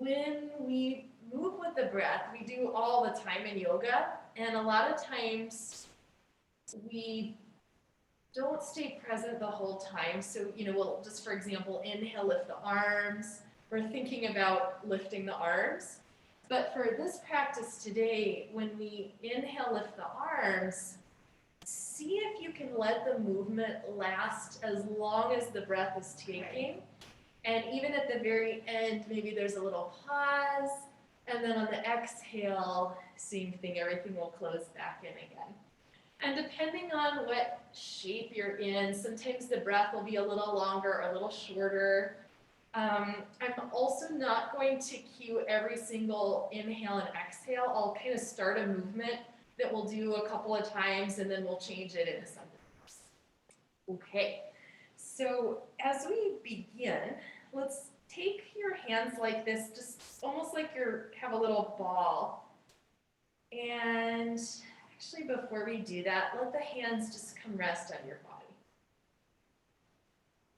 when we move with the breath, we do all the time in yoga, and a lot of times we don't stay present the whole time. So, we'll just, for example, inhale, lift the arms. We're thinking about lifting the arms. But for this practice today, when we inhale, lift the arms, see if you can let the movement last as long as the breath is taking. And even at the very end, maybe there's a little pause. And then on the exhale, same thing, everything will close back in again. And depending on what shape you're in, sometimes the breath will be a little longer or a little shorter. I'm also not going to cue every single inhale and exhale. I'll kind of start a movement that we'll do a couple of times and then we'll change it into something else. Okay, so as we begin, let's take your hands like this, just almost like you have a little ball. And actually, before we do that, let the hands just come rest on your body.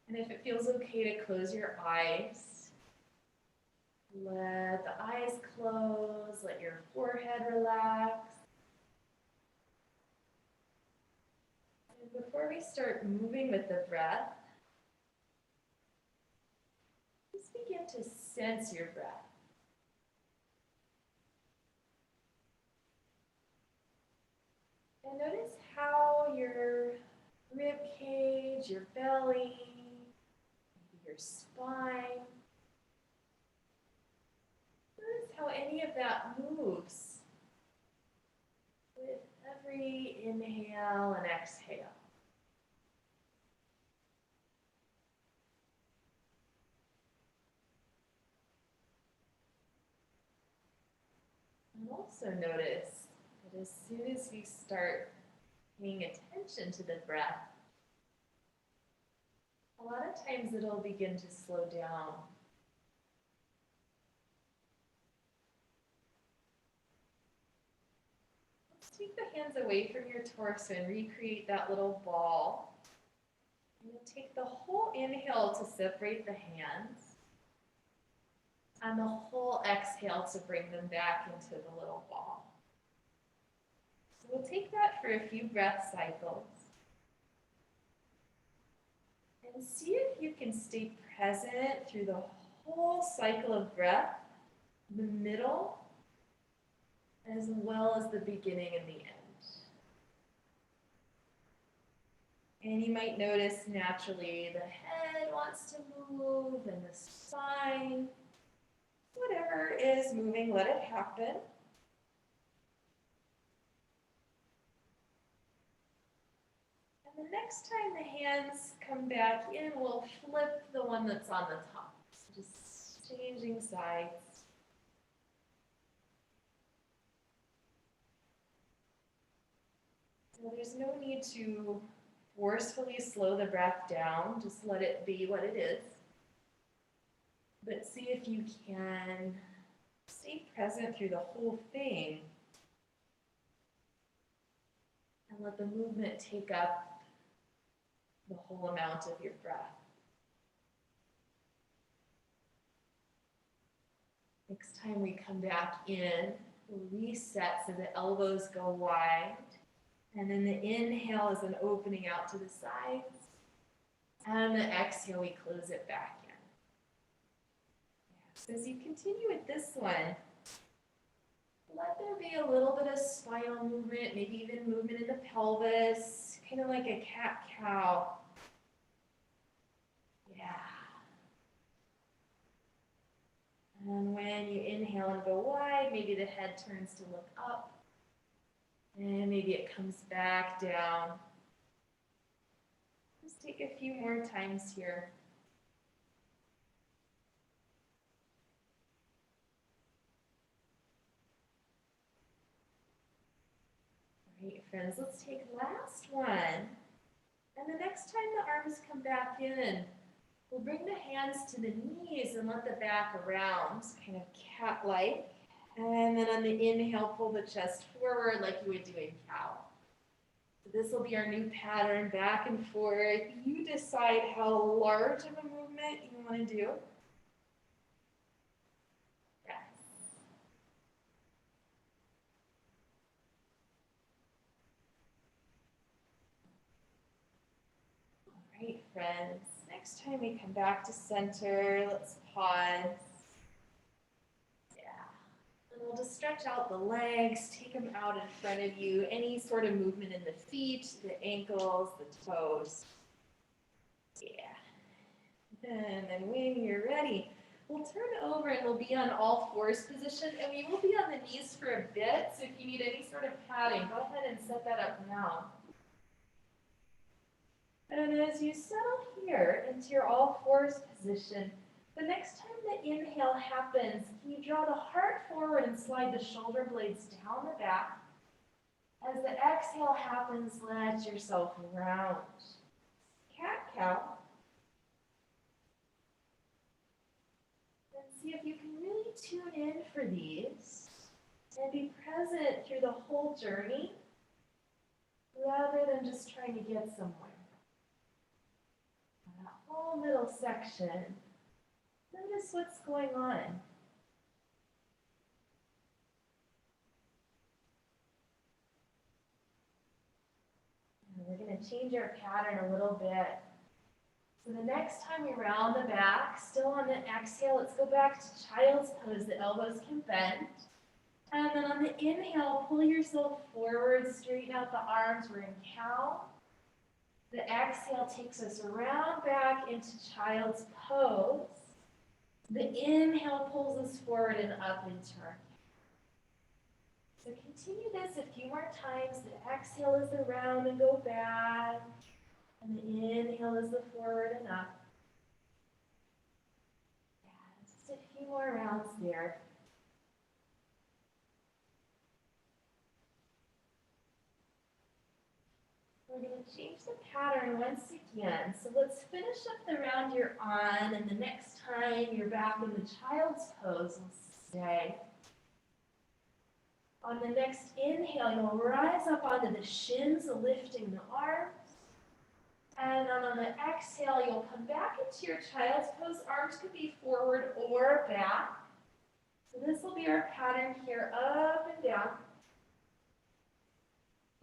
And if it feels okay to close your eyes, let the eyes close, let your forehead relax. And before we start moving with the breath, just begin to sense your breath. And notice how your rib cage, your belly, your spine, notice how any of that moves with every inhale and exhale. And also notice that as soon as you start paying attention to the breath, a lot of times it'll begin to slow down. Let's take the hands away from your torso and recreate that little ball. And you'll take the whole inhale to separate the hands, and the whole exhale to bring them back into the little ball. So we'll take that for a few breath cycles. And see if you can stay present through the whole cycle of breath, the middle, as well as the beginning and the end. And you might notice naturally the head wants to move and the spine. Whatever is moving, let it happen. And the next time the hands come back in, we'll flip the one that's on the top. So just changing sides. So there's no need to forcefully slow the breath down. Just let it be what it is. But see if you can stay present through the whole thing and let the movement take up the whole amount of your breath. Next time we come back in, we'll reset so the elbows go wide. And then the inhale is an opening out to the sides. And the exhale, we close it back in. So as you continue with this one, let there be a little bit of spinal movement, maybe even movement in the pelvis, kind of like a cat-cow. Yeah. And when you inhale and go wide, maybe the head turns to look up. And maybe it comes back down. Just take a few more times here. All right, friends, let's take last one. And the next time the arms come back in, we'll bring the hands to the knees and let the back around, kind of cat-like. And then on the inhale, pull the chest forward like you would do in cow. So this will be our new pattern, back and forth. You decide how large of a movement you want to do. Right, friends. Next time we come back to center, let's pause. Yeah. And we'll just stretch out the legs, take them out in front of you. Any sort of movement in the feet, the ankles, the toes. Yeah. And then when you're ready, we'll turn over and we'll be on all fours position, and we will be on the knees for a bit. So if you need any sort of padding, go ahead and set that up now. And as you settle here into your all fours position, the next time the inhale happens, can you draw the heart forward and slide the shoulder blades down the back? As the exhale happens, let yourself round. Cat-cow. And see if you can really tune in for these and be present through the whole journey rather than just trying to get somewhere. That whole middle section, notice what's going on. And we're going to change our pattern a little bit. So the next time we round the back, still on the exhale, let's go back to child's pose. The elbows can bend. And then on the inhale, pull yourself forward, straighten out the arms. We're in cow. The exhale takes us around back into child's pose. The inhale pulls us forward and up into our cow. So continue this a few more times. The exhale is the round and go back. And the inhale is the forward and up. Yeah, just a few more rounds there. We're going to change the pattern once again. So let's finish up the round you're on, and the next time you're back in the child's pose, we'll stay. On the next inhale, you'll rise up onto the shins, lifting the arms. And then on the exhale, you'll come back into your child's pose. Arms could be forward or back. So this will be our pattern here, up and down.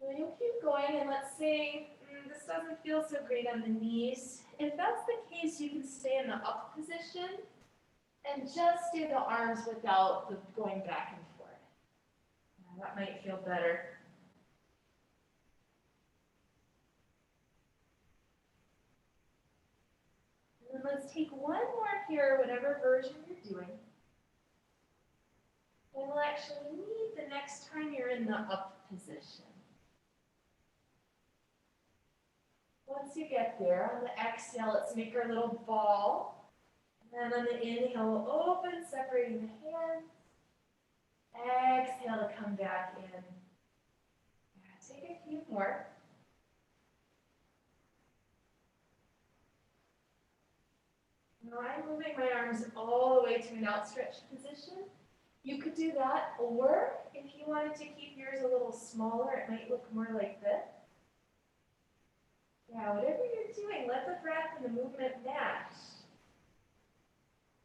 And you'll keep going, and let's say this doesn't feel so great on the knees. If that's the case, you can stay in the up position and just do the arms without the going back and forth. That might feel better. And then let's take one more here, whatever version you're doing. And we'll actually meet the next time you're in the up position. Once you get there, on the exhale, let's make our little ball. And then on the inhale, we'll open, separating the hands. Exhale to come back in. Take a few more. Now I'm moving my arms all the way to an outstretched position. You could do that, or if you wanted to keep yours a little smaller, it might look more like this. Yeah, whatever you're doing, let the breath and the movement match.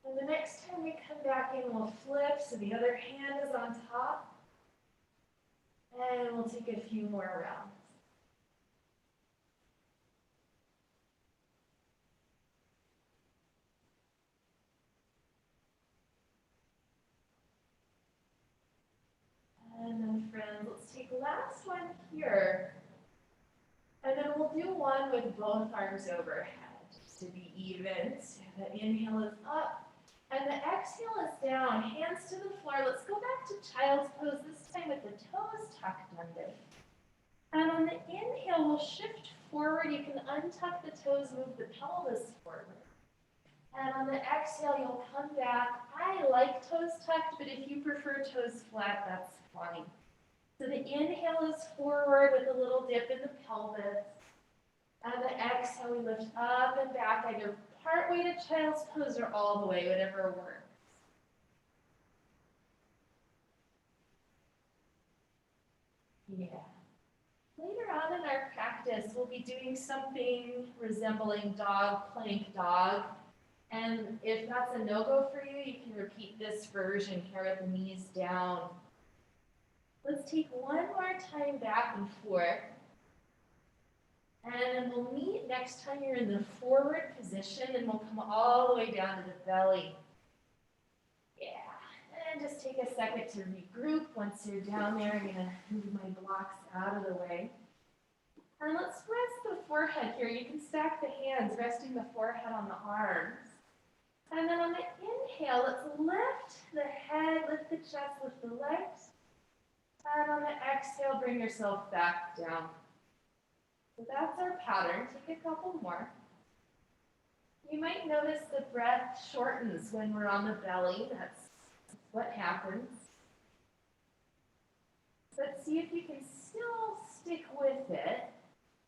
And the next time we come back in, we'll flip, so the other hand is on top. And we'll take a few more rounds. And then friends, let's take the last one here. And then we'll do one with both arms overhead, just to be even. So the inhale is up, and the exhale is down. Hands to the floor. Let's go back to child's pose, this time with the toes tucked under. And on the inhale, we'll shift forward. You can untuck the toes, move the pelvis forward. And on the exhale, you'll come back. I like toes tucked, but if you prefer toes flat, that's fine. So the inhale is forward with a little dip in the pelvis. And the exhale, we lift up and back, either part way to child's pose or all the way, whatever works. Yeah. Later on in our practice, we'll be doing something resembling dog, plank dog. And if that's a no-go for you, you can repeat this version here with the knees down. Let's take one more time back and forth. And then we'll meet next time you're in the forward position, and we'll come all the way down to the belly. Yeah, and just take a second to regroup. Once you're down there, I'm gonna move my blocks out of the way. And let's rest the forehead here. You can stack the hands, resting the forehead on the arms. And then on the inhale, let's lift the head, lift the chest, lift the legs. And on the exhale, bring yourself back down. So that's our pattern. Take a couple more. You might notice the breath shortens when we're on the belly. That's what happens. But see if you can still stick with it.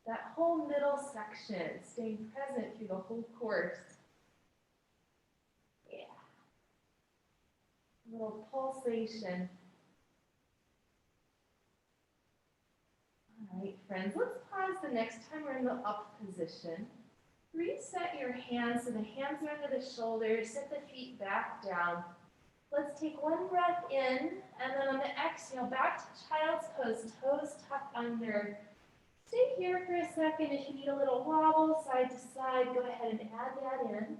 That whole middle section, staying present through the whole course. Yeah. A little pulsation. All right, friends, let's pause the next time we're in the up position. Reset your hands so the hands are under the shoulders. Set the feet back down. Let's take one breath in, and then on the exhale, back to child's pose, toes tucked under. Stay here for a second. If you need a little wobble side to side, go ahead and add that in.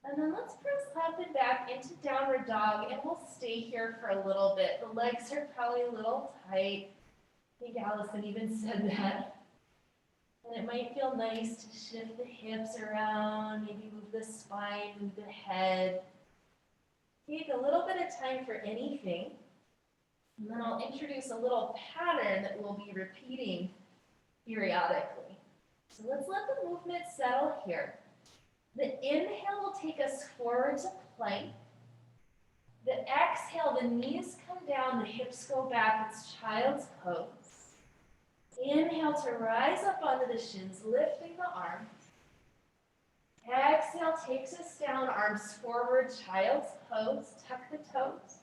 And then let's press up and back into downward dog, and we'll stay here for a little bit. The legs are probably a little tight. I think Allison even said that. And it might feel nice to shift the hips around, maybe move the spine, move the head. Take a little bit of time for anything. And then I'll introduce a little pattern that we'll be repeating periodically. So let's let the movement settle here. The inhale will take us forward to plank. The exhale, the knees come down, the hips go back. It's child's pose. Inhale to rise up onto the shins, lifting the arms. Exhale takes us down, arms forward, child's pose. Tuck the toes.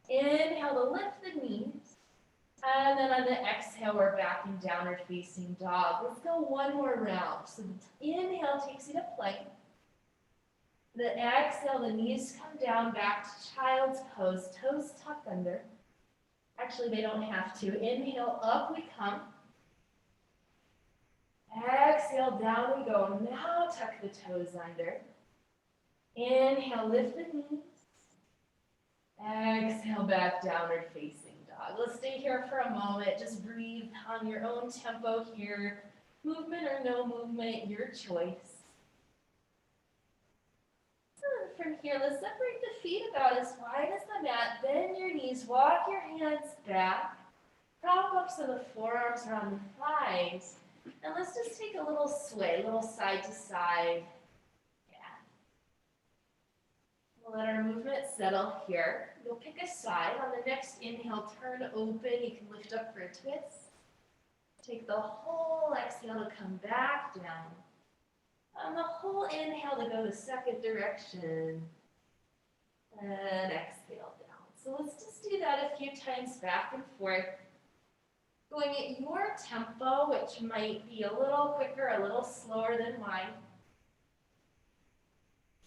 Inhale to lift the knees. And then on the exhale, we're back in downward facing dog. Let's go one more round. So the inhale takes you to plank. The exhale, the knees come down, back to child's pose, toes tucked under. Actually, they don't have to. Inhale, up we come. Exhale, down we go. Now tuck the toes under. Inhale, lift the knees. Exhale, back downward facing dog. Let's stay here for a moment. Just breathe on your own tempo here. Movement or no movement, your choice. From here, let's separate the feet about as wide as the mat. Bend your knees, walk your hands back. Prop up so the forearms are on the thighs. And let's just take a little sway, a little side to side. Yeah. We'll let our movement settle here. You'll pick a side. On the next inhale, turn open. You can lift up for a twist. Take the whole exhale to come back down. On the whole inhale to go the second direction. And exhale down. So let's just do that a few times back and forth. Going at your tempo, which might be a little quicker, a little slower than mine.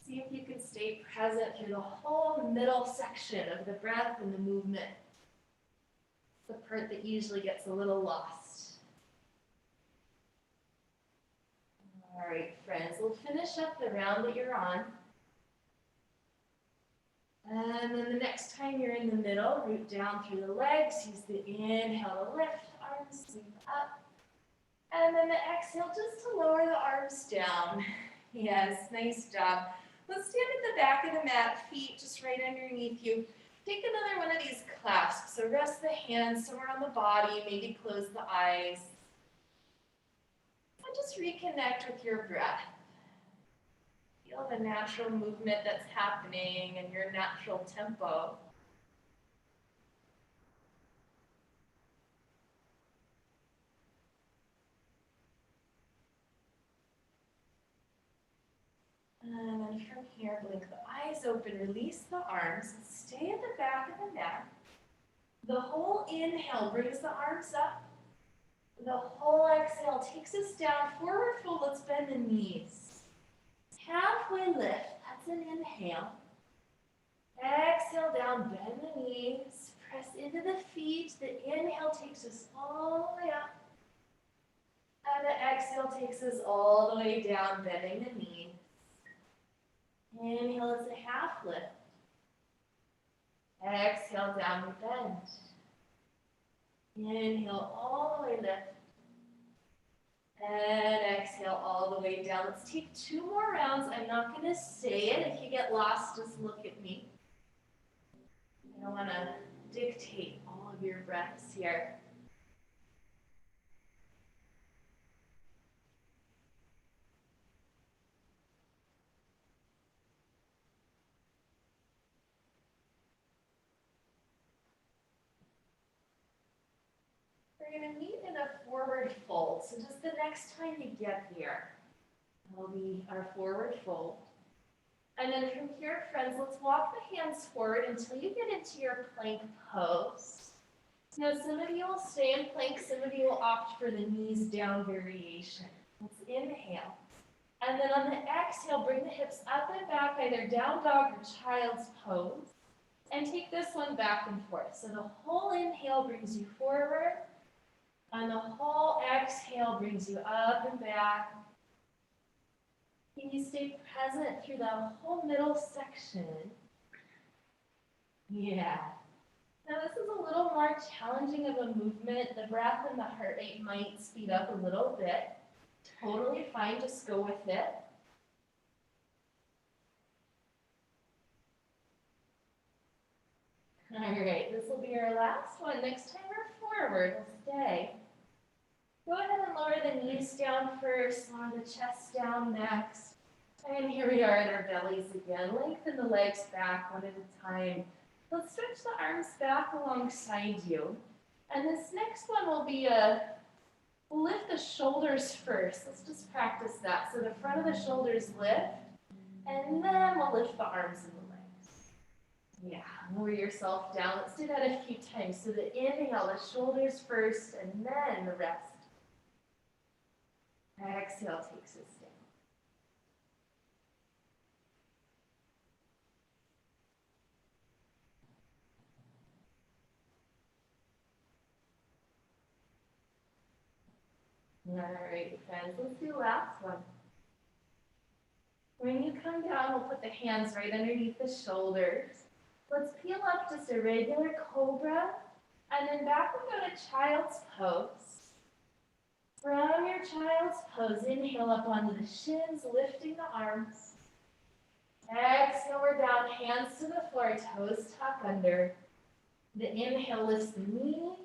See if you can stay present through the whole middle section of the breath and the movement. It's the part that usually gets a little lost. All right, friends, we'll finish up the round that you're on. And then the next time you're in the middle, root down through the legs. Use the inhale to lift, arms sweep up. And then the exhale just to lower the arms down. Yes, nice job. Let's stand at the back of the mat, feet just right underneath you. Take another one of these clasps. So rest the hands somewhere on the body, maybe close the eyes. And just reconnect with your breath. Feel the natural movement that's happening and your natural tempo. And then from here, blink the eyes open, release the arms, stay at the back of the mat. The whole inhale brings the arms up. The whole exhale takes us down, forward fold, let's bend the knees. Halfway lift, that's an inhale. Exhale down, bend the knees, press into the feet. The inhale takes us all the way up. And the exhale takes us all the way down, bending the knees. Inhale is a half lift. Exhale, downward bend. Inhale, all the way lift. And exhale all the way down. Let's take 2 more rounds. I'm not going to say it. If you get lost, just look at me. I don't want to dictate all of your breaths here. We're going to meet in a forward fold. So just the next time you get here, will be our forward fold. And then from here, friends, let's walk the hands forward until you get into your plank pose. Now, some of you will stay in plank, some of you will opt for the knees down variation. Let's inhale. And then on the exhale, bring the hips up and back, either down dog or child's pose. And take this one back and forth. So the whole inhale brings you forward, and the whole exhale brings you up and back. Can you stay present through that whole middle section? Yeah. Now this is a little more challenging of a movement. The breath and the heart rate might speed up a little bit. Totally fine, just go with it. All right, this will be our last one. Next time we're forward, we'll stay. Go ahead and lower the knees down first, lower the chest down next. And here we are in our bellies again. Lengthen the legs back one at a time. Let's stretch the arms back alongside you. And this next one will be we'll lift the shoulders first. Let's just practice that. So the front of the shoulders lift, and then we'll lift the arms and the legs. Yeah, lower yourself down. Let's do that a few times. So the inhale, the shoulders first, and then the rest. Exhale takes us down. All right, friends, let's do the last one. When you come down, we'll put the hands right underneath the shoulders. Let's peel up just a regular cobra, and then back we go to child's pose. From your child's pose, inhale up onto the shins, lifting the arms. Exhale, we're down, hands to the floor, toes tuck under. The inhale lifts the knees.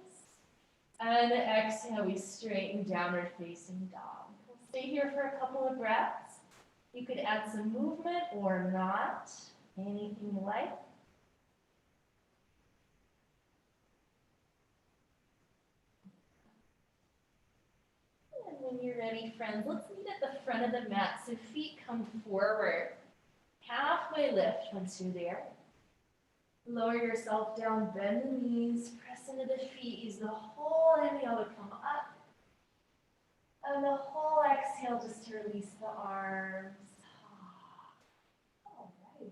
And the exhale, we straighten downward facing dog. We'll stay here for a couple of breaths. You could add some movement or not, anything you like. And when you're ready, friends, let's meet at the front of the mat. So feet come forward. Halfway lift once you're there. Lower yourself down, bend the knees, press into the feet. Use the whole inhale to come up. And the whole exhale just to release the arms. All right.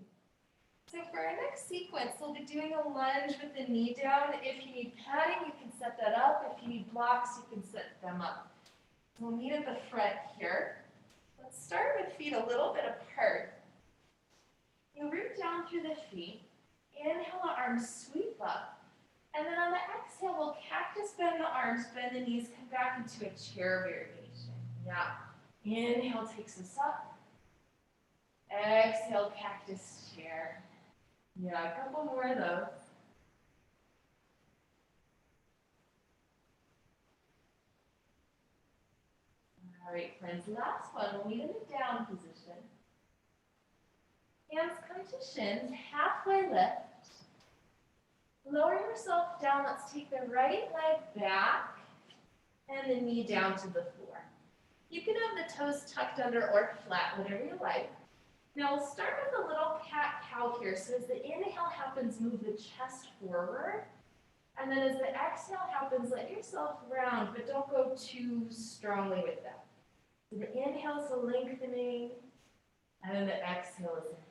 So for our next sequence, we'll be doing a lunge with the knee down. If you need padding, you can set that up. If you need blocks, you can set them up. We'll meet at the front here. Let's start with feet a little bit apart. You'll root down through the feet. Inhale, the arms sweep up. And then on the exhale, we'll cactus bend the arms, bend the knees, come back into a chair variation. Yeah. Inhale takes us up. Exhale, cactus chair. Yeah, a couple more of those. All right, friends, last one. We'll meet in the down position. Hands come to shins, halfway lift. Lower yourself down. Let's take the right leg back and the knee down to the floor. You can have the toes tucked under or flat, whatever you like. Now we'll start with a little cat-cow here. So as the inhale happens, move the chest forward. And then as the exhale happens, let yourself round, but don't go too strongly with that. So the inhale is a lengthening, and then the exhale is a rounding.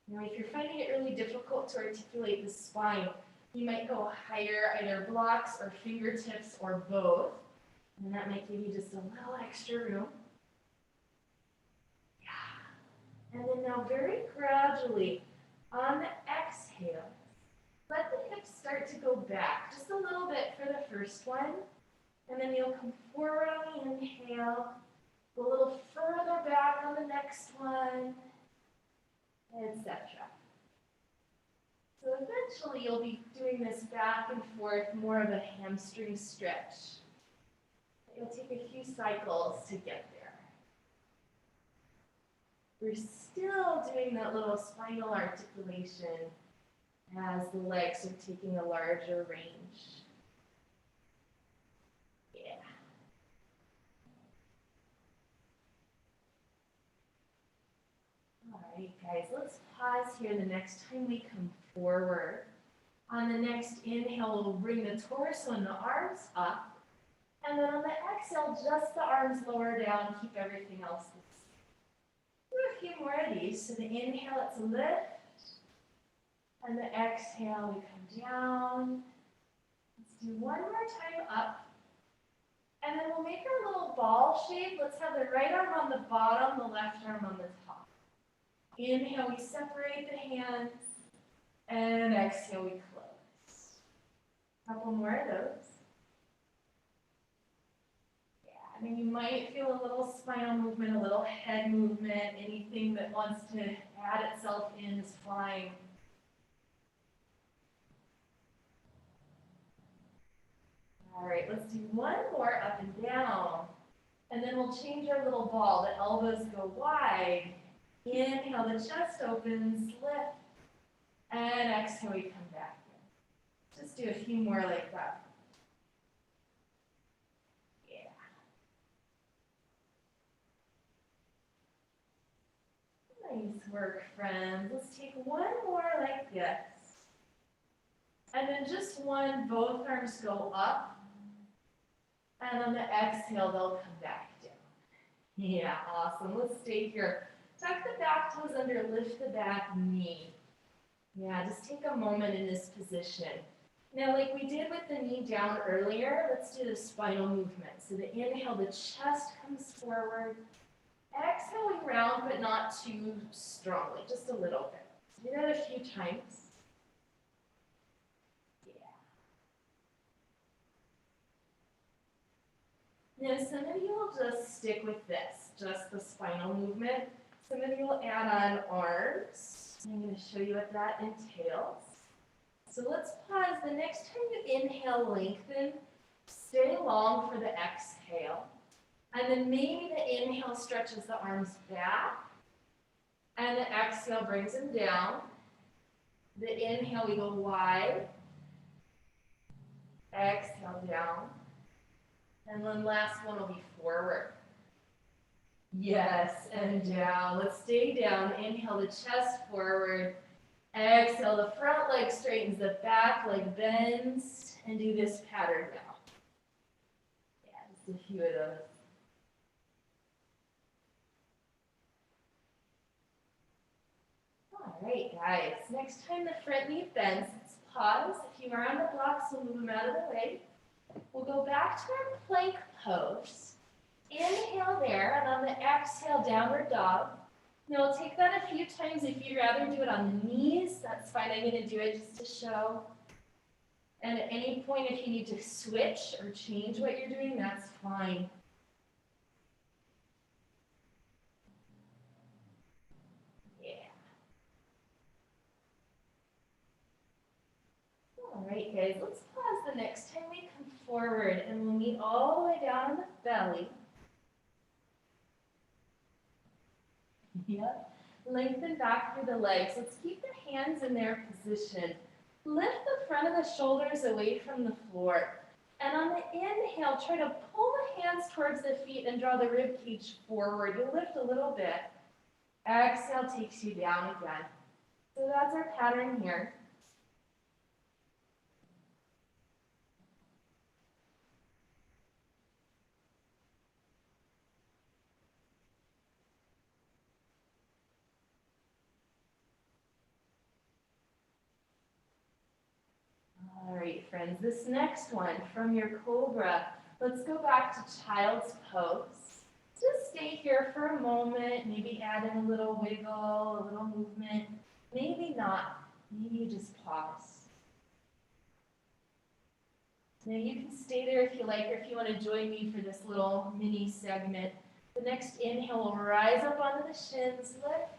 Now if you're finding it really difficult to articulate the spine, You might go higher, either blocks or fingertips or both. And that might give you just a little extra room. Yeah. And then now very gradually, on the exhale, let the hips start to go back just a little bit for the first one. And then you'll come forward on the inhale, go a little further back on the next one, etc. So eventually you'll be doing this back and forth, more of a hamstring stretch. It'll take a few cycles to get there. We're still doing that little spinal articulation as the legs are taking a larger range. Yeah. All right, guys, let's pause here the next time we come forward. On the next inhale, we'll bring the torso and the arms up. And then on the exhale, just the arms lower down, keep everything else the same. Do a few more of these. So the inhale, it's a lift. And the exhale, we come down. Let's do one more time up. And then we'll make our little ball shape. Let's have the right arm on the bottom, the left arm on the top. Inhale, we separate the hands. And exhale, we close. A couple more of those. I mean, you might feel a little spinal movement, a little head movement, anything that wants to add itself in is fine. All right, let's do one more up and down. And then we'll change our little ball. The elbows go wide. Inhale, the chest opens, lift. And exhale, we come back in. Just do a few more like that. Nice work, friends. Let's take one more like this. And then just one, both arms go up. And on the exhale, they'll come back down. Yeah, awesome. Let's stay here. Tuck the back toes under, lift the back knee. Yeah, just take a moment in this position. Now, like we did with the knee down earlier, let's do the spinal movement. So the inhale, the chest comes forward. Exhale, we round, but not too strongly, just a little bit. Do that a few times. Yeah. Now, some of you will just stick with this, just the spinal movement. Some of you will add on arms. I'm going to show you what that entails. So let's pause. The next time you inhale, lengthen. Stay long for the exhale. And then maybe the inhale stretches the arms back. And the exhale brings them down. The inhale, we go wide. Exhale, down. And then last one will be forward. Yes, and down. Let's stay down. Inhale the chest forward. Exhale, the front leg straightens, the back leg bends. And do this pattern now. Yeah, just a few of those. All right, guys. Next time the front knee bends, let's pause. If you are on the blocks, we'll move them out of the way. We'll go back to our plank pose. Inhale there, and on the exhale, downward dog. Now we'll take that a few times. If you'd rather do it on the knees, that's fine. I'm going to do it just to show. And at any point, if you need to switch or change what you're doing, that's fine. All right, guys, let's pause the next time we come forward, and we'll meet all the way down on the belly. Yep. Lengthen back through the legs. Let's keep the hands in their position. Lift the front of the shoulders away from the floor. And on the inhale, try to pull the hands towards the feet and draw the rib cage forward. You'll lift a little bit. Exhale takes you down again. So that's our pattern here. right, friends, this next one from your cobra, let's go back to child's pose. Just stay here for a moment, maybe add in a little wiggle, a little movement. Maybe not, maybe you just pause. Now you can stay there if you like, or if you want to join me for this little mini segment. The next inhale will rise up onto the shins, lift.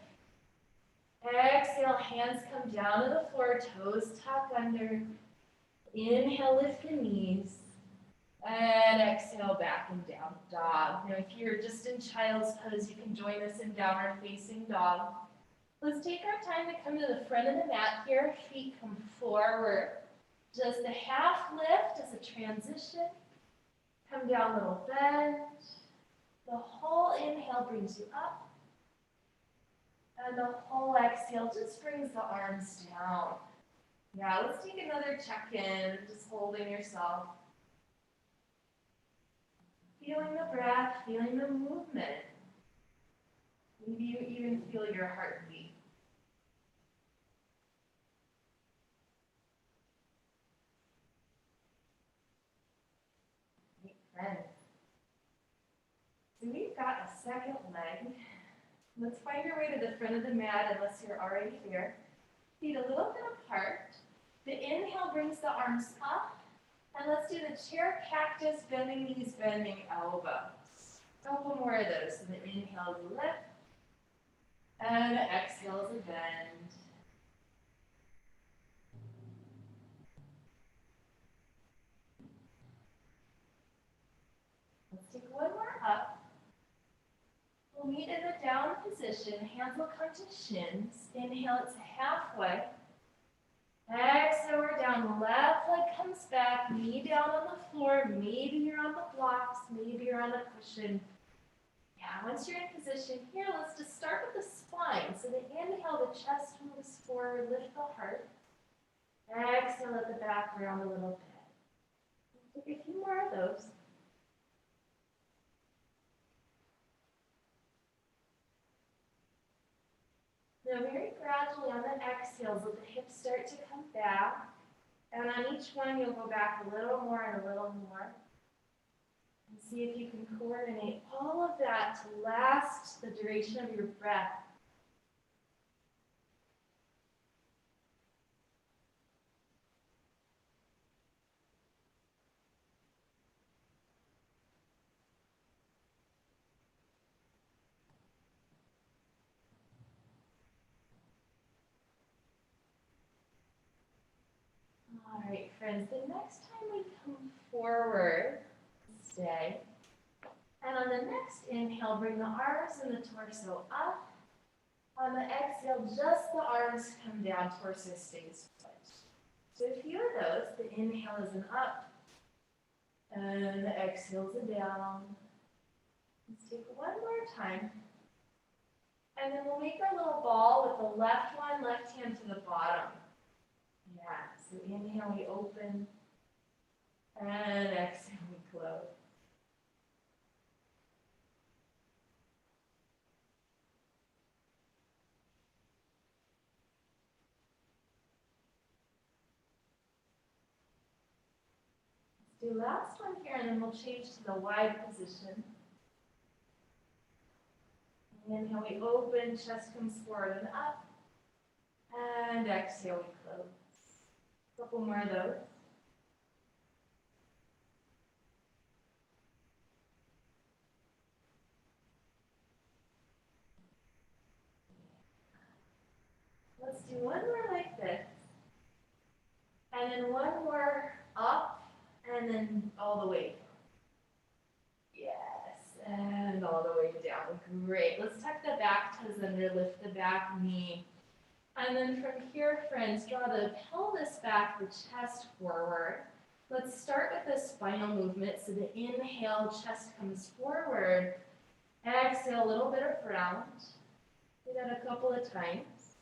Exhale, hands come down to the floor, toes tuck under. Inhale, lift the knees. And exhale, back and down dog. Now if you're just in child's pose, you can join us in downward facing dog. Let's take our time to come to the front of the mat here. Feet come forward. Just a half lift as a transition. Come down, little bend. The whole inhale brings you up. And the whole exhale just brings the arms down. Yeah, let's take another check-in, just holding yourself. Feeling the breath, feeling the movement. Maybe you even feel your heartbeat. Great, friends. So we've got a second leg. Let's find your way to the front of the mat unless you're already here. Feet a little bit apart. The inhale brings the arms up. And let's do the chair cactus, bending knees, bending elbows. A couple more of those. So the inhale is a lift. And exhale is a bend. Let's take one more up. We'll meet in the down position. Hands will come to shins. Inhale, it's halfway. Exhale, we're down. Left leg comes back. Knee down on the floor. Maybe you're on the blocks. Maybe you're on a cushion. Yeah, once you're in position here, let's just start with the spine. So the inhale, the chest moves forward. Lift the heart. Exhale, let the back round a little bit. Take a few more of those. Now very gradually on the exhales, let the hips start to come back. And on each one, you'll go back a little more and a little more. And see if you can coordinate all of that to last the duration of your breath. All right, friends, the next time we come forward, stay. And on the next inhale, bring the arms and the torso up. On the exhale, just the arms come down, torso stays put. So a few of those, the inhale is an up, and the exhale is a down. Let's take one more time. And then we'll make our little ball with the left one, left hand to the bottom. Yeah, so inhale, we open, and exhale, we close. Let's do last one here, and then we'll change to the wide position. Inhale, we open, chest comes forward and up, and exhale, we close. A couple more of those. Let's do one more like this. And then one more up, and then all the way down. Yes, and all the way down. Great. Let's tuck the back toes under, lift the back knee. And then from here, friends, draw the pelvis back, the chest forward. Let's start with the spinal movement. So the inhale, chest comes forward. Exhale, a little bit of round. Do that a couple of times.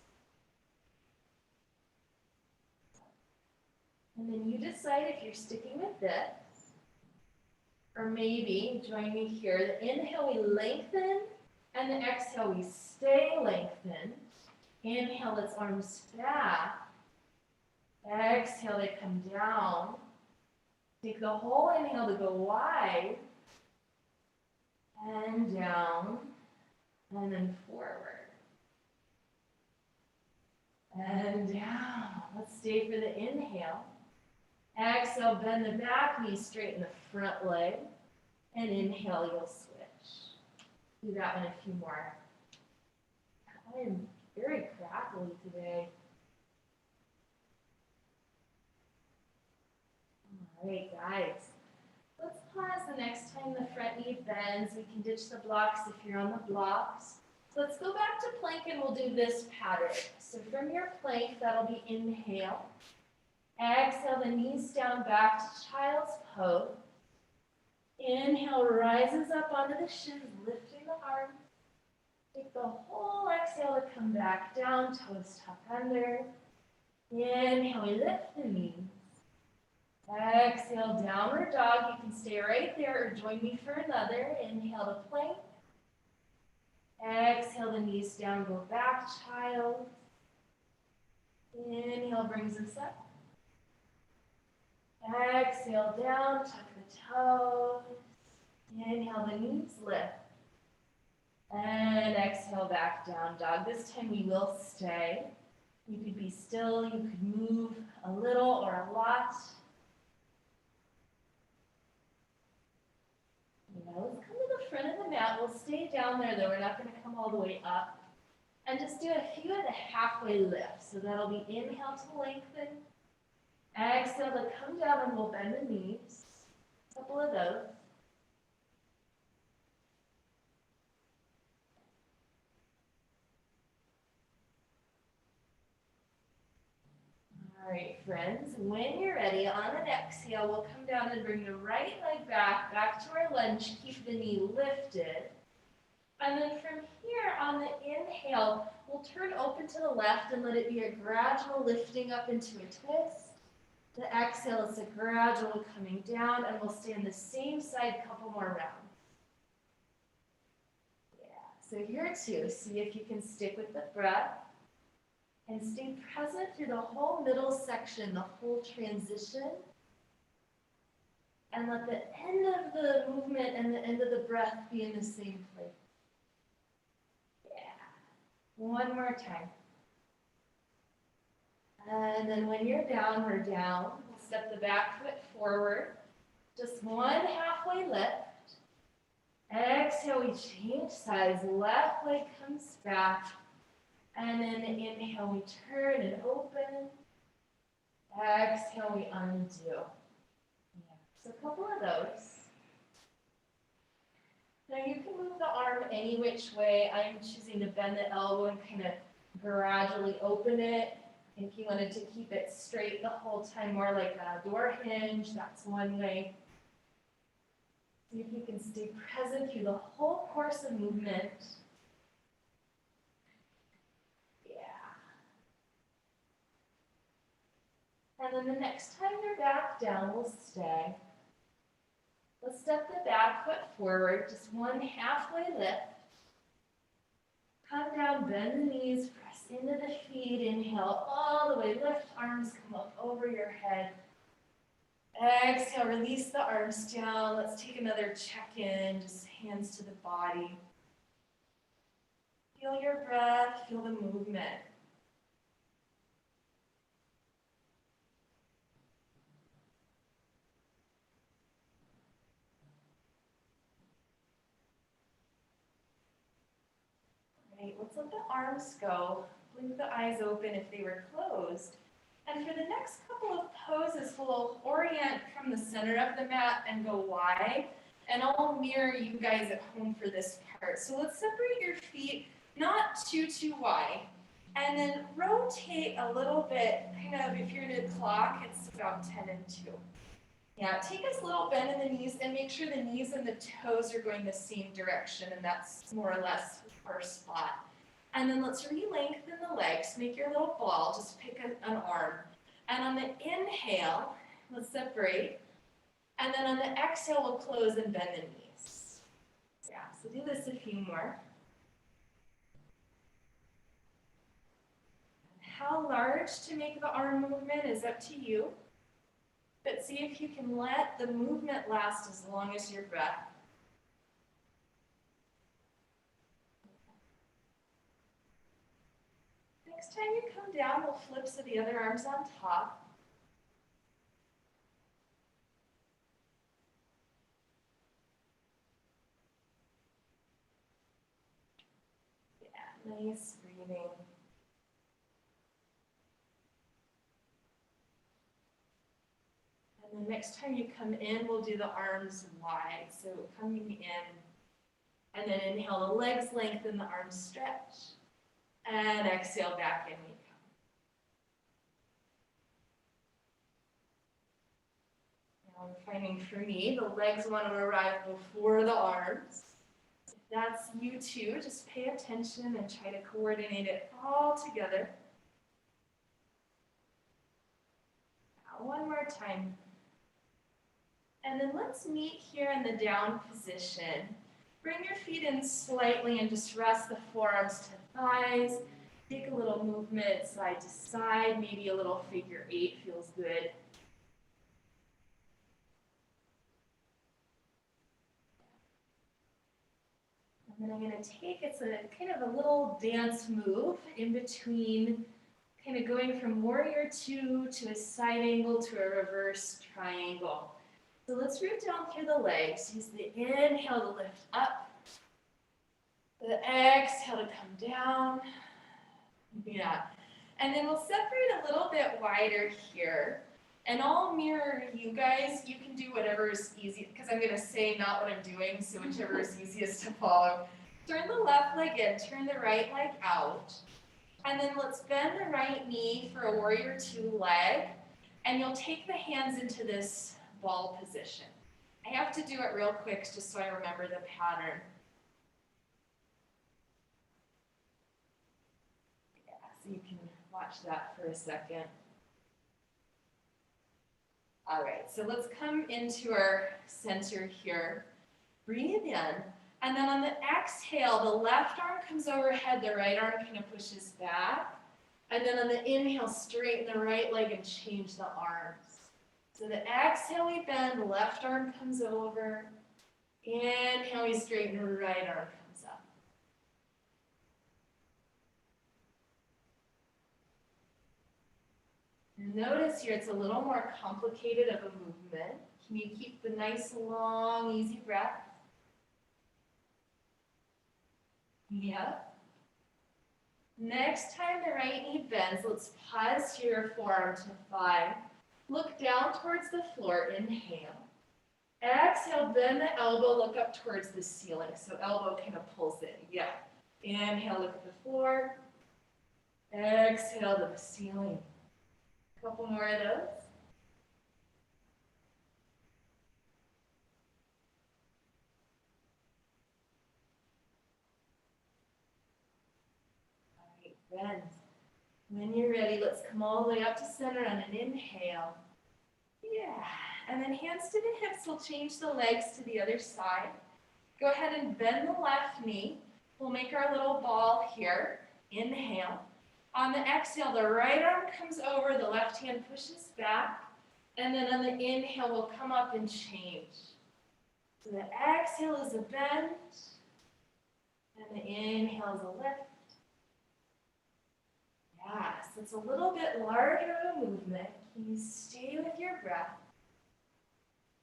And then you decide if you're sticking with this, or maybe join me here. The inhale, we lengthen, and the exhale, we stay lengthened. Inhale, let's arms back. Exhale to come down. Take the whole inhale to go wide. And down. And then forward. And down. Let's stay for the inhale. Exhale, bend the back knee, straighten the front leg. And inhale, you'll switch. Do that one a few more. I am very crackly today. All right, guys. Let's pause the next time the front knee bends. We can ditch the blocks if you're on the blocks. Let's go back to plank and we'll do this pattern. So from your plank, that'll be inhale. Exhale, the knees down back to child's pose. Inhale, rises up onto the shins, lifting the arms. Take the whole exhale to come back down, toes tuck under. Inhale, we lift the knees. Exhale, downward dog. You can stay right there or join me for another. Inhale to plank. Exhale, the knees down, go back, child. Inhale brings us up. Exhale, down, tuck the toes. Inhale, the knees lift. And exhale, back down, dog. This time we will stay. You could be still, you could move a little or a lot. Let's come to the front of the mat. We'll stay down there though. We're not going to come all the way up. And just do a few of the halfway lifts. So that'll be inhale to lengthen. Exhale to come down and we'll bend the knees. A couple of those. All right, friends, when you're ready, on an exhale, we'll come down and bring the right leg back to our lunge. Keep the knee lifted. And then from here, on the inhale, we'll turn open to the left and let it be a gradual lifting up into a twist. The exhale is a gradual coming down, and we'll stay on the same side a couple more rounds. Yeah, so here too, see if you can stick with the breath. And stay present through the whole middle section, the whole transition. And let the end of the movement and the end of the breath be in the same place. Yeah. One more time. And then when you're down, we're down. We'll step the back foot forward. Just one halfway lift. Exhale, we change sides. Left leg comes back. And then inhale, we turn and open. Exhale, we undo. Yeah. So a couple of those. Now you can move the arm any which way. I'm choosing to bend the elbow and kind of gradually open it. If you wanted to keep it straight the whole time, more like a door hinge, that's one way. See if you can stay present through the whole course of movement. And then the next time you're back down, we'll stay. Let's step the back foot forward, just one halfway lift. Come down, bend the knees, press into the feet, inhale all the way, lift arms, come up over your head. Exhale, release the arms down. Let's take another check-in, just hands to the body. Feel your breath, feel the movement. Let's let the arms go. Blink the eyes open if they were closed. And for the next couple of poses, we'll orient from the center of the mat and go wide. And I'll mirror you guys at home for this part. So let's separate your feet, not too wide. And then rotate a little bit, kind of, if you're in a clock, it's about 10 and 2. Yeah, take a little bend in the knees and make sure the knees and the toes are going the same direction, and that's more or less our spot. And then let's re-lengthen the legs, make your little ball, just pick an arm. And on the inhale, let's separate. And then on the exhale, we'll close and bend the knees. Yeah, so do this a few more. how large to make the arm movement is up to you. But see if you can let the movement last as long as your breath. Next time you come down, we'll flip so the other arm's on top. Yeah, nice breathing. And the next time you come in, we'll do the arms wide. So coming in, and then inhale, the legs lengthen, the arms stretch. And exhale, back in we come. Now I'm finding for me, the legs want to arrive before the arms. If that's you too, just pay attention and try to coordinate it all together. Now, one more time. And then let's meet here in the down position. Bring your feet in slightly and just rest the forearms to thighs. Take a little movement side to side, maybe a little figure 8 feels good. And then I'm going to take, it's a kind of a little dance move in between, kind of going from warrior 2 to a side angle to a reverse triangle. So let's root down through the legs. Use the inhale to lift up. The exhale to come down. Yeah. And then we'll separate a little bit wider here. And I'll mirror you guys. You can do whatever is easy, because I'm going to say not what I'm doing, so whichever is easiest to follow. Turn the left leg in, turn the right leg out. And then let's bend the right knee for a warrior 2 leg. And you'll take the hands into this ball position. I have to do it real quick just so I remember the pattern. Yeah, so you can watch that for a second. All right, so let's come into our center here. Breathe in, and then on the exhale, the left arm comes overhead, the right arm kind of pushes back. And then on the inhale, straighten the right leg and change the arms. So the exhale, we bend, the left arm comes over. Inhale, we straighten, the right arm comes up. Notice here it's a little more complicated of a movement. Can you keep the nice, long, easy breath? Yep. Next time the right knee bends, let's pause here, forearm to thigh. Look down towards the floor, inhale. Exhale, bend the elbow, look up towards the ceiling. So elbow kind of pulls in, yeah. Inhale, look at the floor. Exhale to the ceiling. A couple more of those. All right, bend. When you're ready, let's come all the way up to center on an inhale. Yeah, and then hands to the hips. We'll change the legs to the other side. Go ahead and bend the left knee. We'll make our little ball here. Inhale. On the exhale, the right arm comes over, the left hand pushes back, and then on the inhale, we'll come up and change. So the exhale is a bend, and the inhale is a lift. Yes, it's a little bit larger of a movement. Can you stay with your breath?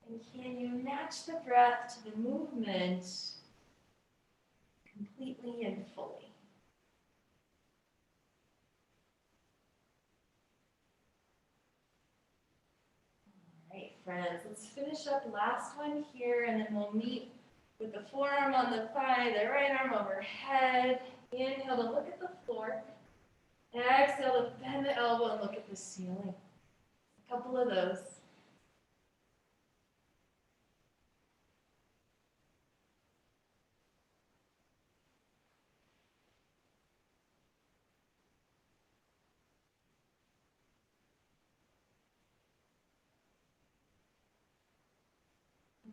And can you match the breath to the movement completely and fully? All right, friends, let's finish up last one here, and then we'll meet with the forearm on the thigh, the right arm overhead. Inhale to look at the floor. Exhale to bend the elbow and look at the ceiling. A couple of those.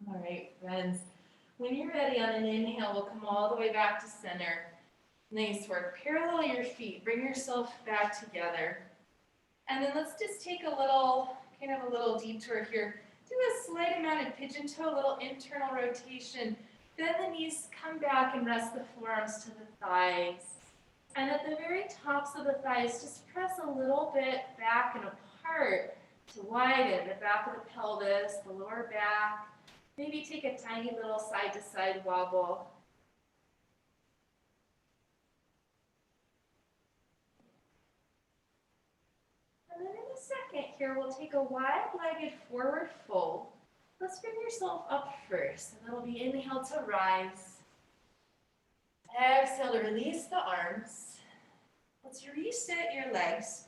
All right, friends. When you're ready on an inhale, we'll come all the way back to center. Nice work. Parallel your feet. Bring yourself back together. And then let's just take a little, kind of a little detour here. Do a slight amount of pigeon toe, a little internal rotation. Bend the knees, come back and rest the forearms to the thighs. And at the very tops of the thighs, just press a little bit back and apart to widen the back of the pelvis, the lower back. Maybe take a tiny little side-to-side wobble. And then in a second here, we'll take a wide-legged forward fold. Let's bring yourself up first, and that'll be inhale to rise. Exhale to release the arms. Let's reset your legs.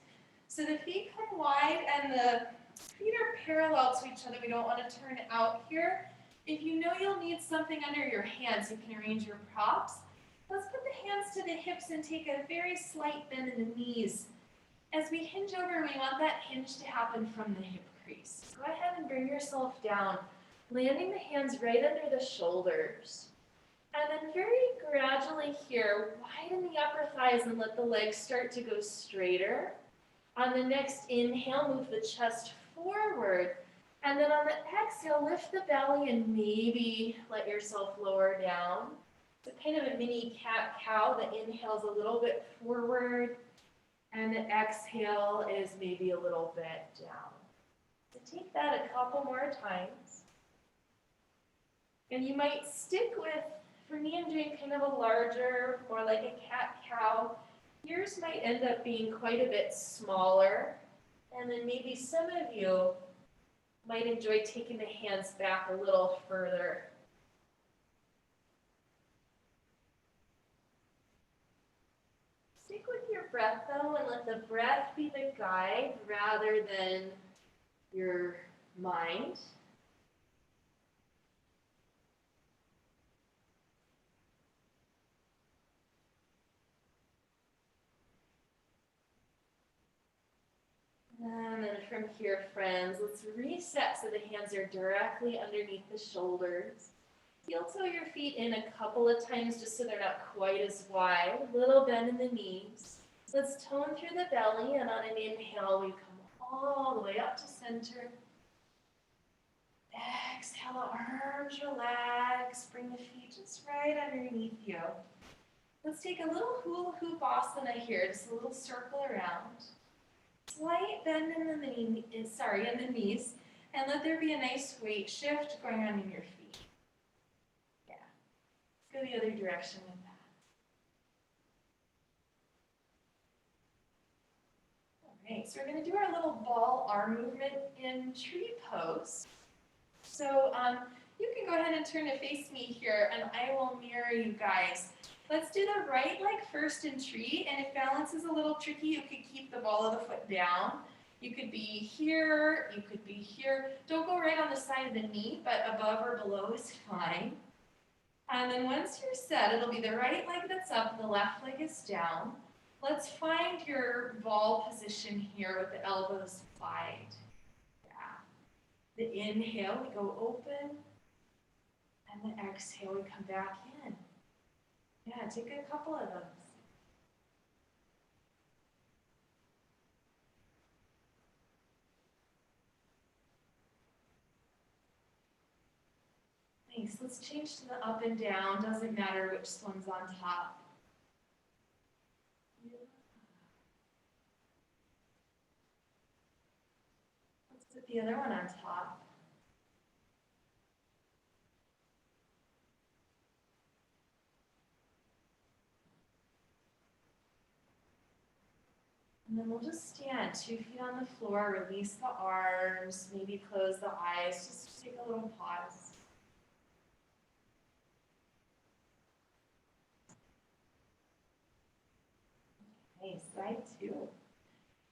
So the feet come wide and the feet are parallel to each other. We don't want to turn out here. If you know you'll need something under your hands, you can arrange your props. Let's put the hands to the hips and take a very slight bend in the knees. As we hinge over, we want that hinge to happen from the hip crease. Go ahead and bring yourself down, landing the hands right under the shoulders. And then very gradually here, widen the upper thighs and let the legs start to go straighter. On the next inhale, move the chest forward. And then on the exhale, lift the belly and maybe let yourself lower down. It's kind of a mini cat-cow. The inhale is a little bit forward, and the exhale is maybe a little bit down. So take that a couple more times. And you might stick with, for me, I'm doing kind of a larger, more like a cat-cow. Yours might end up being quite a bit smaller. And then maybe some of you might enjoy taking the hands back a little further. Stick with your breath though, and let the breath be the guide rather than your mind. And then from here, friends, let's reset so the hands are directly underneath the shoulders. Heel toe your feet in a couple of times just so they're not quite as wide. Little bend in the knees. Let's tone through the belly, and on an inhale, we come all the way up to center. Exhale, arms relax. Bring the feet just right underneath you. Let's take a little hula hoop asana here, just a little circle around. Slight bend in the knees, and let there be a nice weight shift going on in your feet. Yeah, let's go the other direction with that. All right, so we're going to do our little ball arm movement in tree pose. So you can go ahead and turn to face me here, and I will mirror you guys. Let's do the right leg first in tree, and if balance is a little tricky, you could keep the ball of the foot down. You could be here, you could be here. Don't go right on the side of the knee, but above or below is fine. And then once you're set, it'll be the right leg that's up, the left leg is down. Let's find your ball position here with the elbows wide. Yeah. The inhale, we go open, and the exhale, we come back in. Yeah, take a couple of those. Nice. Let's change to the up and down. Doesn't matter which one's on top. Yeah. Let's put the other one on top. And then we'll just stand 2 feet on the floor, release the arms, maybe close the eyes, just take a little pause. Okay, side 2.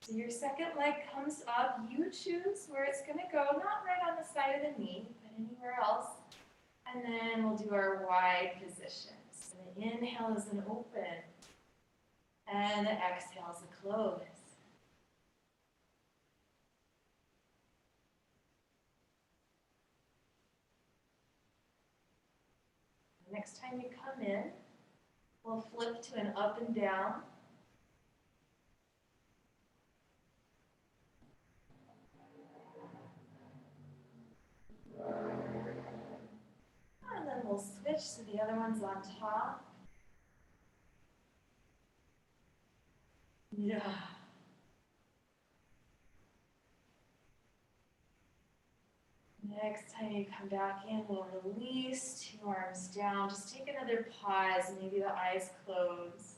So your second leg comes up, you choose where it's gonna go, not right on the side of the knee, but anywhere else. And then we'll do our wide position. So the inhale is an open, and the exhale is a close. Next time you come in, We'll flip to an up and down. And then we'll switch so the other one's on top. Yeah. Next time you come back in, we'll release, 2 arms down. Just take another pause, maybe the eyes close.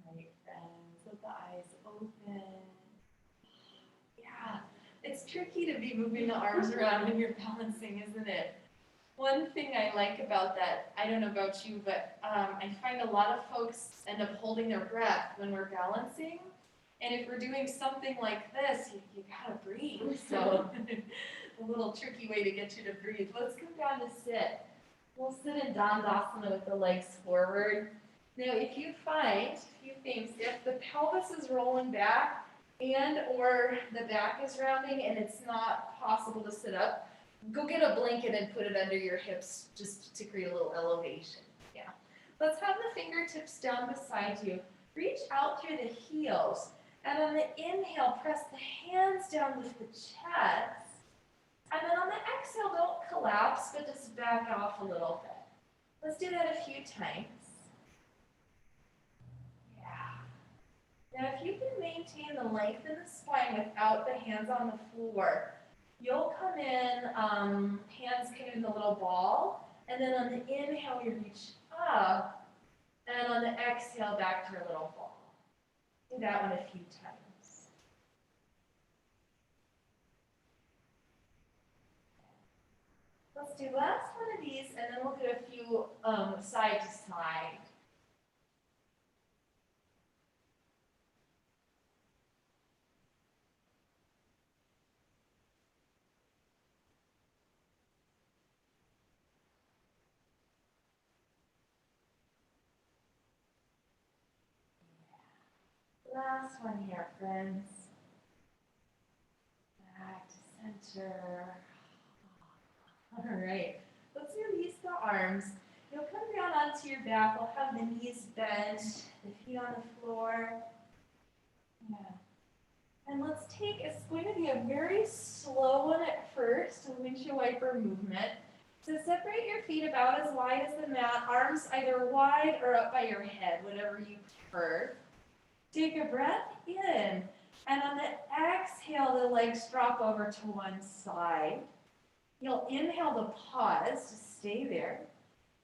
All right, friends, let the eyes open. Yeah, it's tricky to be moving the arms around when you're balancing, isn't it? One thing I like about that, I don't know about you, but I find a lot of folks end up holding their breath when we're balancing. And if we're doing something like this, you gotta breathe. So a little tricky way to get you to breathe. Let's come down to sit. We'll sit in Dandasana with the legs forward. Now, if you find a few things, if the pelvis is rolling back and or the back is rounding and it's not possible to sit up, go get a blanket and put it under your hips just to create a little elevation. Yeah. Let's have the fingertips down beside you. Reach out through the heels. And on the inhale, press the hands down with the chest. And then on the exhale, don't collapse, but just back off a little bit. Let's do that a few times. Yeah. Now, if you can maintain the length in the spine without the hands on the floor, you'll come in, hands kind of in the little ball, and then on the inhale, you reach up, and on the exhale, back to your little ball. Do that one a few times. Let's do last one of these, and then we'll do a few side to side. Last one here, friends. Back to center. All right, let's release the arms. You'll come down onto your back. We'll have the knees bent, the feet on the floor. Yeah. And let's take, it's going to be a very slow one at first, a windshield wiper movement. So separate your feet about as wide as the mat, arms either wide or up by your head, whatever you prefer. Take a breath in, and on the exhale, the legs drop over to one side. You'll inhale the pause to stay there,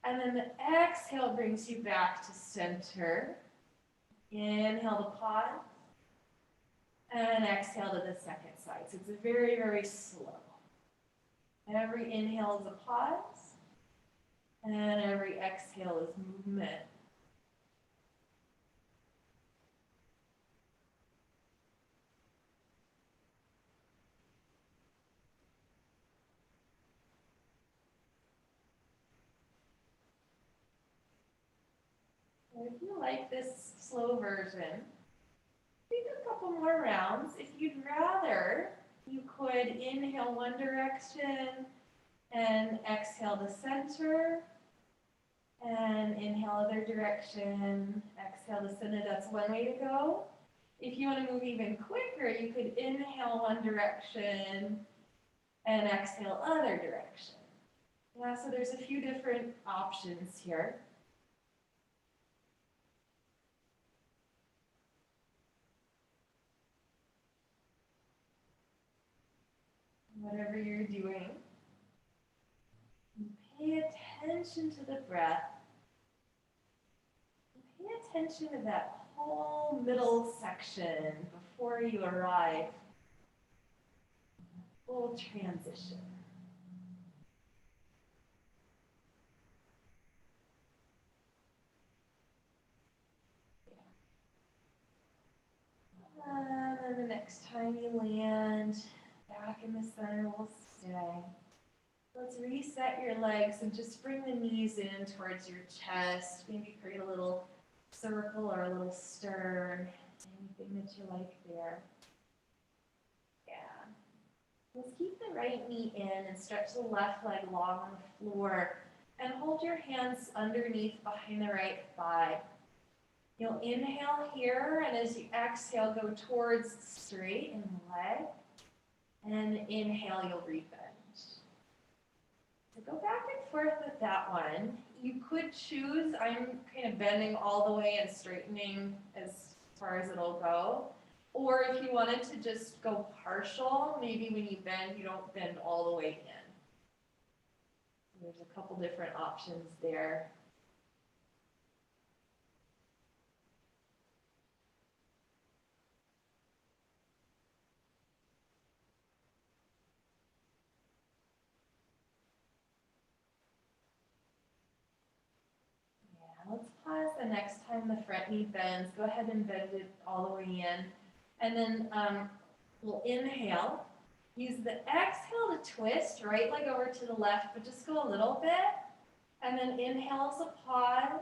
and then the exhale brings you back to center. Inhale the pause, and exhale to the second side. So it's very, very slow. Every inhale is a pause, and every exhale is movement. If you like this slow version, take a couple more rounds. If you'd rather, you could inhale one direction and exhale to center, and inhale other direction, exhale to center. That's one way to go. If you want to move even quicker, you could inhale one direction and exhale other direction. Yeah, so there's a few different options here. Whatever you're doing, pay attention to the breath. Pay attention to that whole middle section before you arrive. Full transition. And then the next time you land, back in the center will stay. Let's reset your legs and just bring the knees in towards your chest. Maybe create a little circle or a little stir, anything that you like there. Yeah. Let's keep the right knee in and stretch the left leg long on the floor and hold your hands underneath behind the right thigh. You'll inhale here, and as you exhale, go towards straighten the leg. And inhale, you'll rebend. So go back and forth with that one. You could choose, I'm kind of bending all the way and straightening as far as it'll go. Or if you wanted to just go partial, maybe when you bend, you don't bend all the way in. There's a couple different options there. Let's pause the next time the front knee bends. Go ahead and bend it all the way in. And then we'll inhale. Use the exhale to twist, right leg over to the left, but just go a little bit. And then inhale as a pause.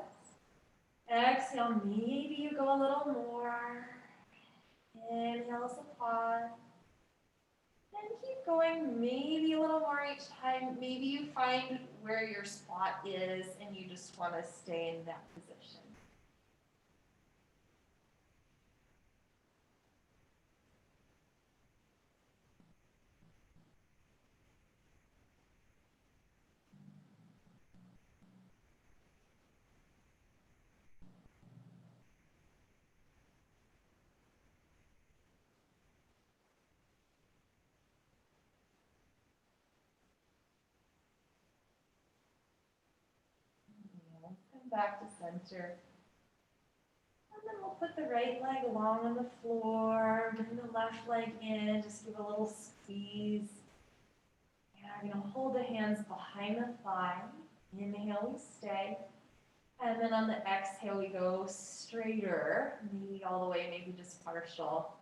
Exhale, maybe you go a little more. Inhale as a pause. And keep going, maybe a little more each time. Maybe you find where your spot is and you just want to stay in that position. Come back to center. And then we'll put the right leg long on the floor, bring the left leg in, just give a little squeeze. And we're going to hold the hands behind the thigh. Inhale, we stay. And then on the exhale, we go straighter, maybe all the way, maybe just partial.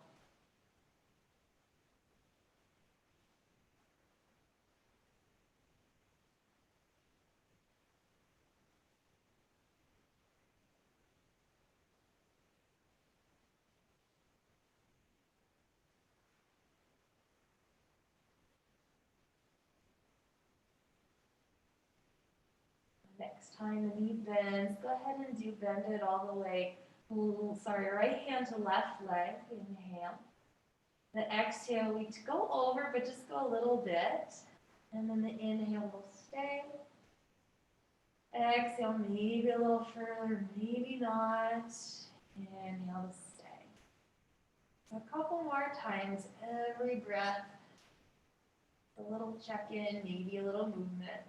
Next time the knee bends, go ahead and bend it all the way. Right hand to left leg, inhale. The exhale, we go over, but just go a little bit. And then the inhale will stay. Exhale, maybe a little further, maybe not. Inhale to stay. A couple more times, every breath. A little check-in, maybe a little movement.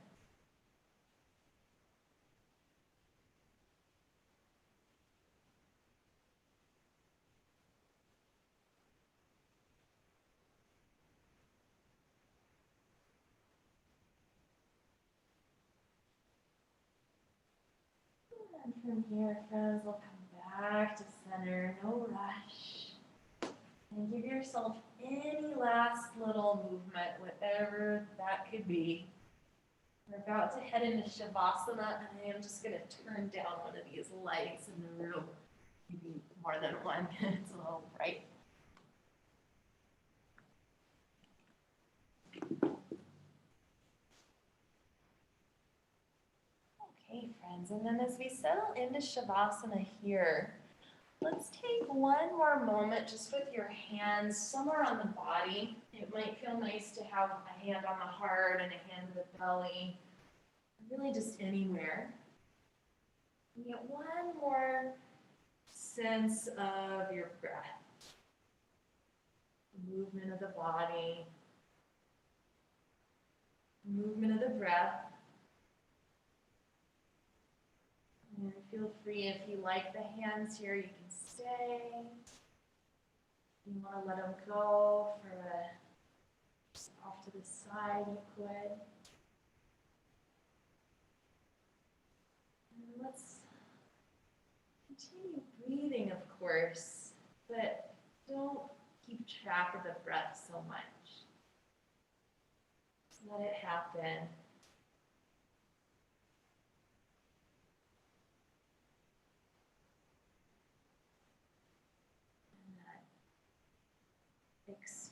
And from here, friends, we'll come back to center, no rush. And give yourself any last little movement, whatever that could be. We're about to head into Shavasana, and I am just going to turn down one of these lights in the room. Maybe more than one, it's a little bright. Okay, friends, and then as we settle into Shavasana here, let's take one more moment just with your hands somewhere on the body. It might feel nice to have a hand on the heart and a hand on the belly, really just anywhere. And get one more sense of your breath, the movement of the body, the movement of the breath. And feel free, if you like the hands here, you can stay. If you want to let them go for just off to the side, you could. And let's continue breathing, of course, but don't keep track of the breath so much. Just let it happen.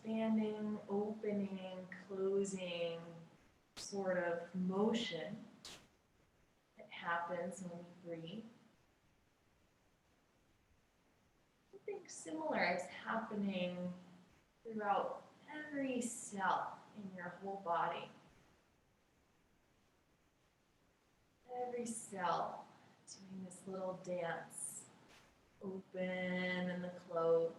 expanding, opening, closing sort of motion that happens when we breathe. Something similar is happening throughout every cell in your whole body. Every cell doing this little dance, open and the close.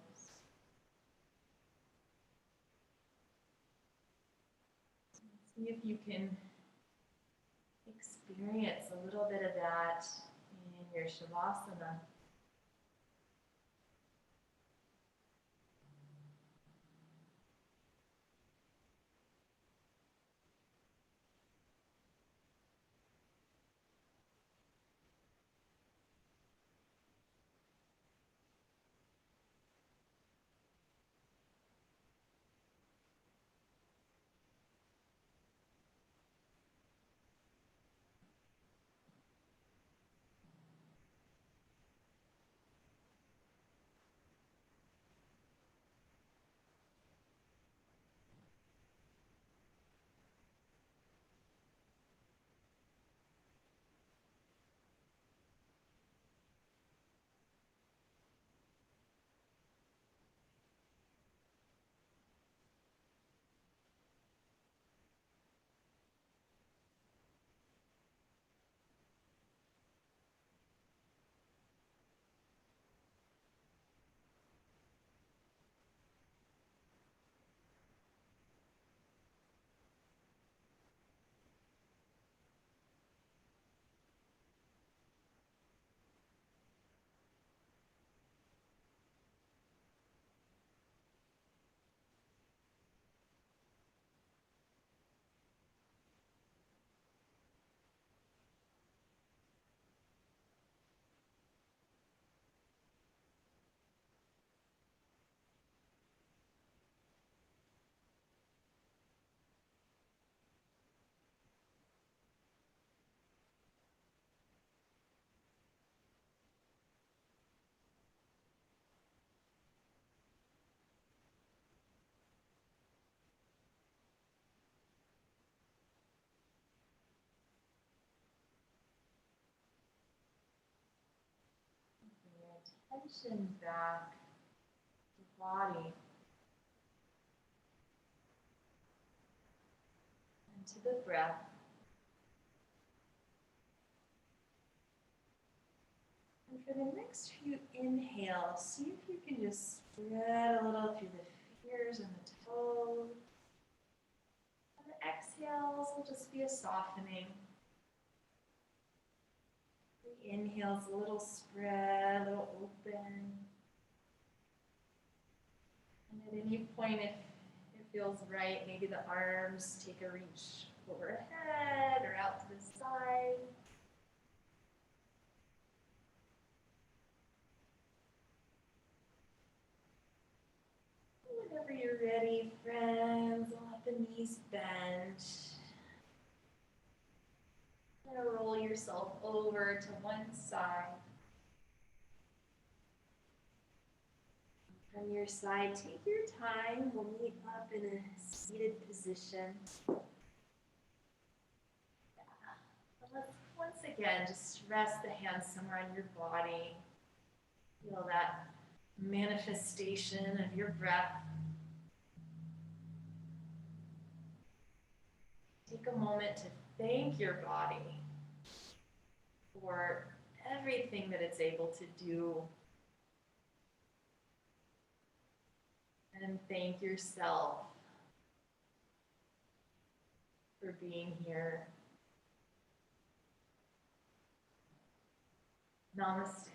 See if you can experience a little bit of that in your Shavasana. Bring your attention back to the body and to the breath. And for the next few inhales, see if you can just spread a little through the fingers and the toes. And the exhales will just be a softening. The inhales, a little spread, a little open. And at any point, if it feels right, maybe the arms take a reach overhead or out to the side. Whenever you're ready, friends, let the knees bend. And roll yourself over to one side. From your side, take your time. We'll meet up in a seated position. But let's once again just rest the hands somewhere on your body. Feel that manifestation of your breath. Take a moment to thank your body for everything that it's able to do. And thank yourself for being here. Namaste.